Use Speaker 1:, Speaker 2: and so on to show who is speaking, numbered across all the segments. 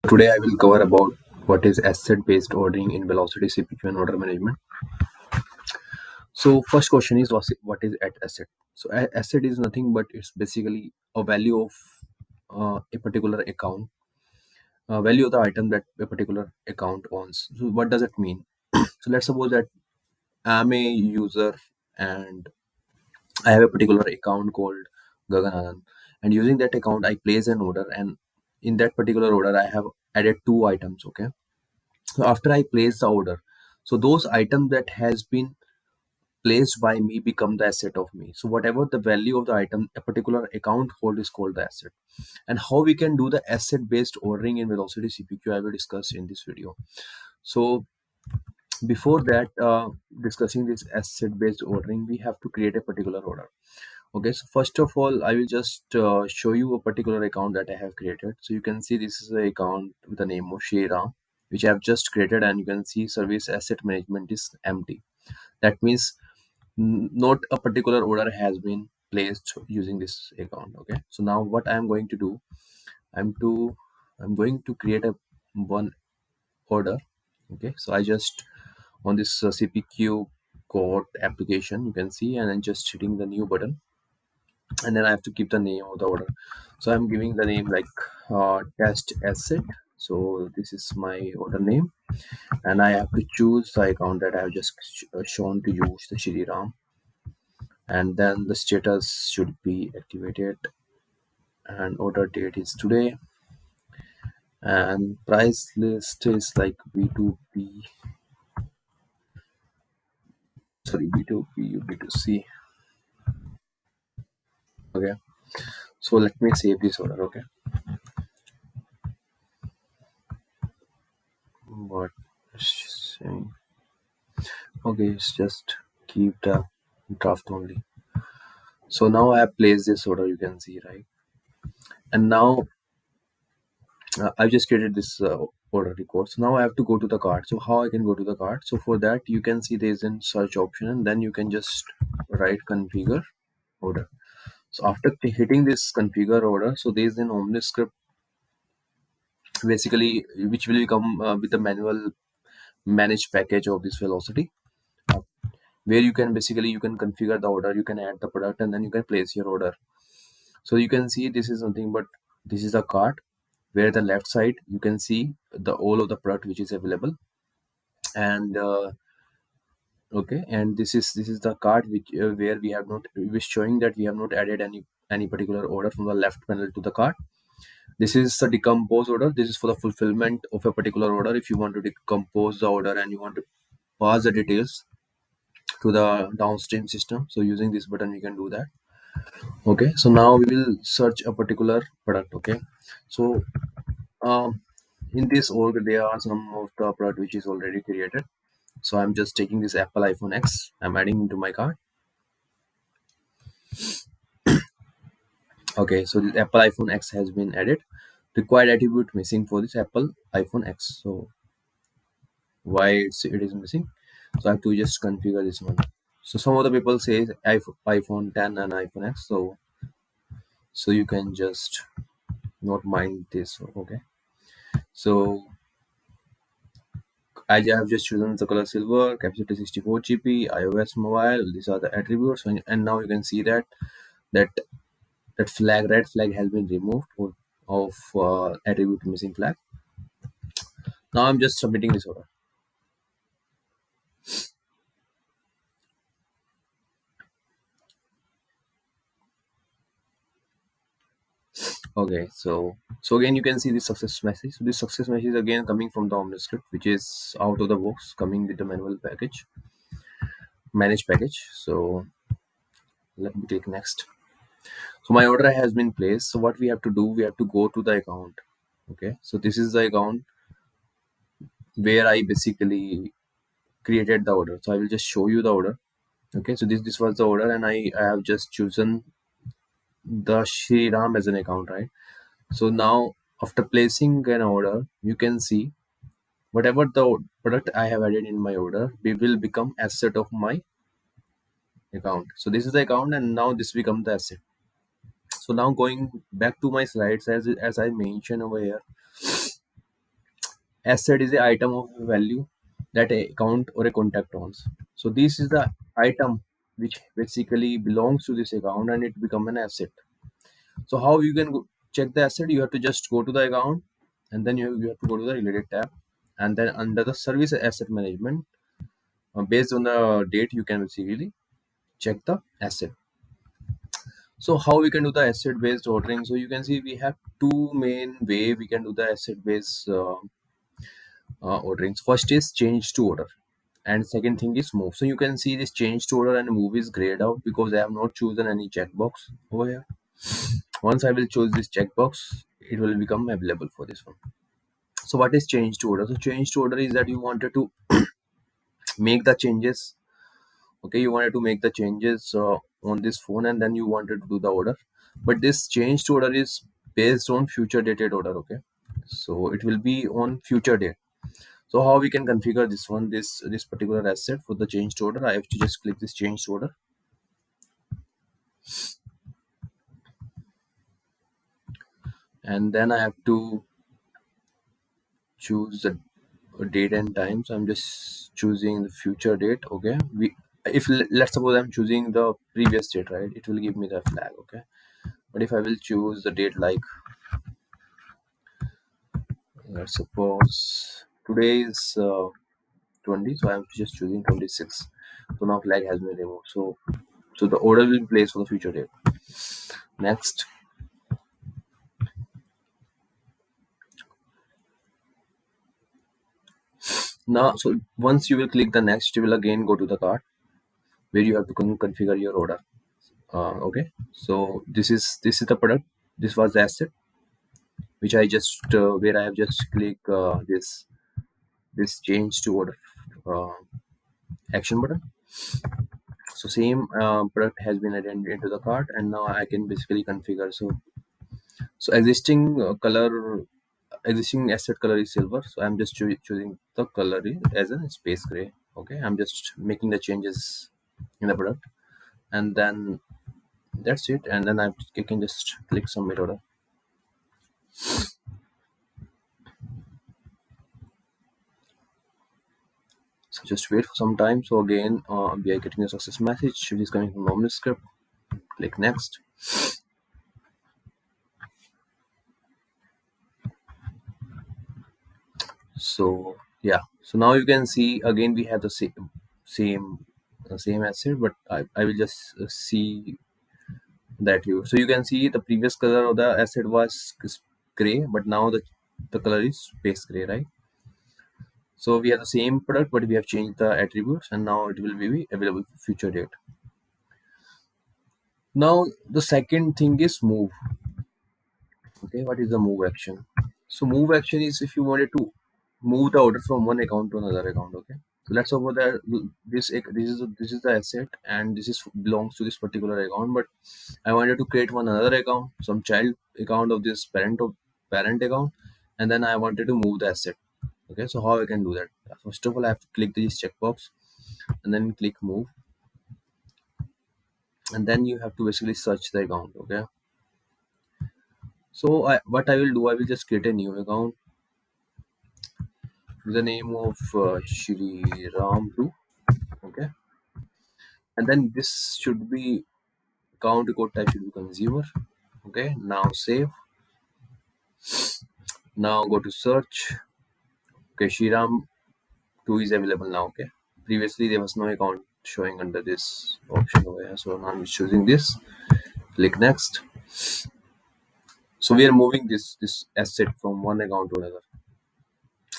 Speaker 1: Today I will cover about what is asset-based ordering in velocity CPU and order management. So first question is what is at asset? So asset is nothing but it's basically a value of a particular account, value of the item that a particular account owns. So what does it mean? So let's suppose that I'm a user and I have a particular account called Gagan, and using that account I place an order, and in that particular order I have added two items. Okay, so after I place the order, so those items that has been placed by me become the asset of me. So whatever the value of the item a particular account hold is called the asset. And how we can do the asset based ordering in velocity CPQ I will discuss in this video. So before that, discussing this asset based ordering, we have to create a particular order. Okay, so first of all I will just show you a particular account that I have created. So you can see this is a account with the name of Shira, which I have just created, and you can see service asset management is empty. That means not a particular order has been placed using this account. Okay, so now what I'm going to do, i'm to I'm going to create a one order. Okay, so I just on this CPQ code application, you can see, and I'm just hitting the new button, and then I have to give the name of the order. So I'm giving the name like test asset. So this is my order name, and I have to choose the account that I have just shown to use, the Shri Ram, and then the status should be activated, and order date is today, and price list is like B2B, sorry, B2B, B2C. Okay, so let me save this order. Okay, what it's saying? Okay, it's just keep the draft only. So now I have placed this order, you can see, right? And now I've just created this order record. So now I have to go to the cart. So how I can go to the cart? So for that, you can see there's a search option, and then you can just write configure order. So after hitting this configure order, so there's an Omni script basically which will come with the manual managed package of this velocity, uh, where you can basically you can configure the order, you can add the product, and then you can place your order. So you can see this is nothing but this is the cart, where the left side you can see the all of the product which is available, and okay, and this is the cart which where we have not, is showing that we have not added any particular order from the left panel to the cart. This is the decompose order. This is for the fulfillment of a particular order. If you want to decompose the order and you want to pass the details to the downstream system, so using this button we can do that. Okay, so now we will search a particular product. Okay, so um, in this org there are some of the product which is already created. So I'm just taking this Apple iPhone X, I'm adding into my cart. Okay, so this Apple iPhone X has been added. Required attribute missing for this Apple iPhone X. So why it is missing? So I have to just configure this one. So some of the people say iPhone 10 and iPhone X. So you can just not mind this. Okay, so I have just chosen the color silver, capacity 64 GB, iOS mobile. These are the attributes, and now you can see that that flag, red flag, has been removed of attribute missing flag. Now I'm just submitting this order. Okay, so again you can see this success message. So this success message is again coming from the OmniScript, which is out of the box, coming with the manual package, manage package. So let me click next. So my order has been placed. So what we have to do, we have to go to the account. Okay, so this is the account where I basically created the order. So I will just show you the order. Okay, so this was the order, and I have just chosen the Shri Ram as an account, right? So now after placing an order, you can see whatever the product I have added in my order, we will become asset of my account. So this is the account, and now this becomes the asset. So now going back to my slides, as I mentioned over here, Asset is the item of value that a account or a contact owns. So this is the item which basically belongs to this account and it become an asset. So how you can check the asset? You have to just go to the account, and then you have to go to the related tab, and then under the service asset management, based on the date, you can basically check the asset. So how we can do the asset based ordering? So you can see we have two main way we can do the asset based orderings. First is change to order, and second thing is move. So you can see this change to order and move is grayed out because I have not chosen any checkbox over here. Once I will choose this checkbox, it will become available for this one. So what is change to order? So change to order is that you wanted to make the changes. Okay, you wanted to make the changes on this phone, and then you wanted to do the order. But this change to order is based on future dated order. Okay, so it will be on future date. So how we can configure this one, this particular asset for the change to order? I have to just click this change to order, and then I have to choose the date and time. So I'm just choosing the future date. Okay, we if let's suppose I'm choosing the previous date, right, it will give me the flag. Okay, but if I will choose the date, like let's suppose today is 20, so I'm just choosing 26. So now flag has been removed. So the order will be placed for the future date. Next. Now, so once you will click the next, you will again go to the cart where you have to configure your order. Okay, so this is the product. This was the asset which I just where I have just click this change to order uh, action button. So same product has been added into the cart, and now I can basically configure. So existing existing asset color is silver, so I'm just choosing the color as a space gray. Okay, I'm just making the changes in the product, and then that's it. And then I can just click submit order. So just wait for some time. So again, we are getting a success message which is coming from normal script. Click next. So yeah, so now you can see again we have the same asset, but I will just see that you. So you can see the previous color of the asset was gray, but now the color is space gray, right? So we have the same product, but we have changed the attributes, and now it will be available for future date. Now the second thing is move. Okay, what is the move action? So move action is if you wanted to move the order from one account to another account. Okay, so let's suppose that this is the asset, and this is belongs to this particular account, but I wanted to create one another account, some child account of this parent account, and then I wanted to move the asset. Okay, so how I can do that? First of all, I have to click this checkbox and then click move, and then you have to basically search the account. Okay, so what I will do, I will just create a new account with the name of Shri Ram 2. Okay, and then this should be account code type should be consumer. Okay, now save. Now go to search. Okay, Shri Ram 2 is available now. Okay, previously there was no account showing under this option over here, so now I'm choosing this. Click next. So we are moving this asset from one account to another.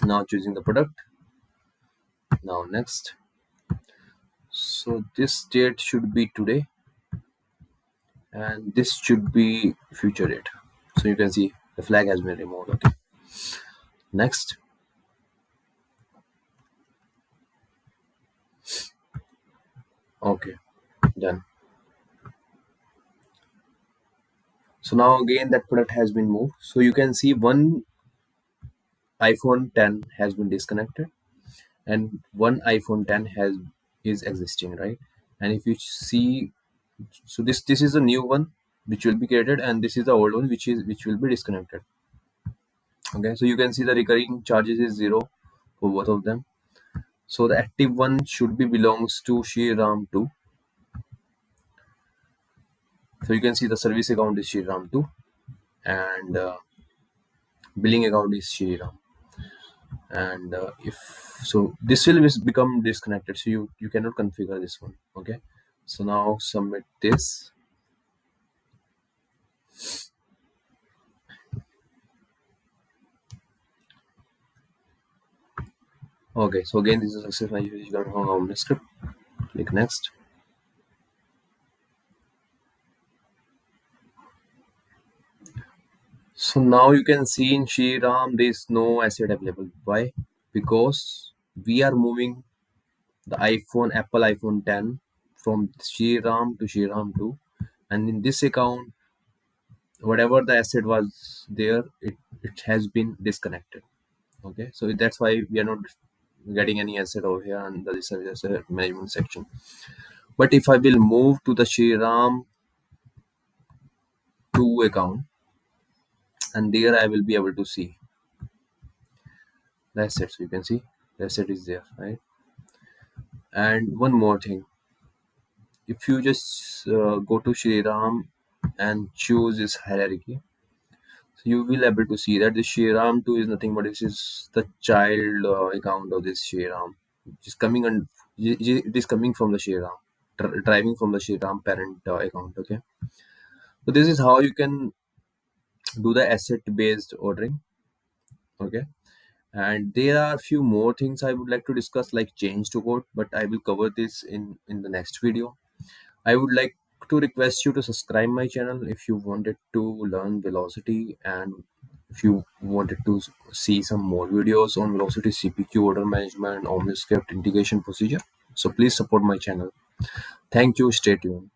Speaker 1: Now choosing the product. Now next. So this date should be today, and this should be future date. So you can see the flag has been removed. Okay, next. Okay, done. So now again that product has been moved. So you can see one iPhone 10 has been disconnected, and one iPhone 10 is existing, right? And if you see, so this is a new one which will be created, and this is the old one which will be disconnected. Okay, so you can see the recurring charges is zero for both of them. So the active one should be belongs to Shriram 2. So you can see the service account is Shriram 2, and billing account is Shriram. And if so, this will become disconnected. So you cannot configure this one. Okay. So now submit this. Okay. So again, this is a success message coming from our script. Click next. So now you can see in Shriram there is no asset available. Why? Because we are moving the Apple iPhone 10 from Shriram to Shriram 2, and in this account, whatever the asset was there, it has been disconnected. Okay, so that's why we are not getting any asset over here under the service asset management section. But if I will move to the Shriram 2 account, and there I will be able to see the asset. So you can see the asset is there, right? And one more thing, if you just go to Shriram and choose this hierarchy, so you will able to see that the Shriram 2 is nothing but this is the child account of this Shriram, which is coming and it is coming from the Shriram, driving from the Shriram parent account. Okay, so this is how you can do the asset based ordering. Okay, and there are a few more things I would like to discuss, like change to code, but I will cover this in the next video. I would like to request you to subscribe my channel if you wanted to learn velocity, and if you wanted to see some more videos on velocity CPQ order management, omniscript integration procedure. So please support my channel. Thank you. Stay tuned.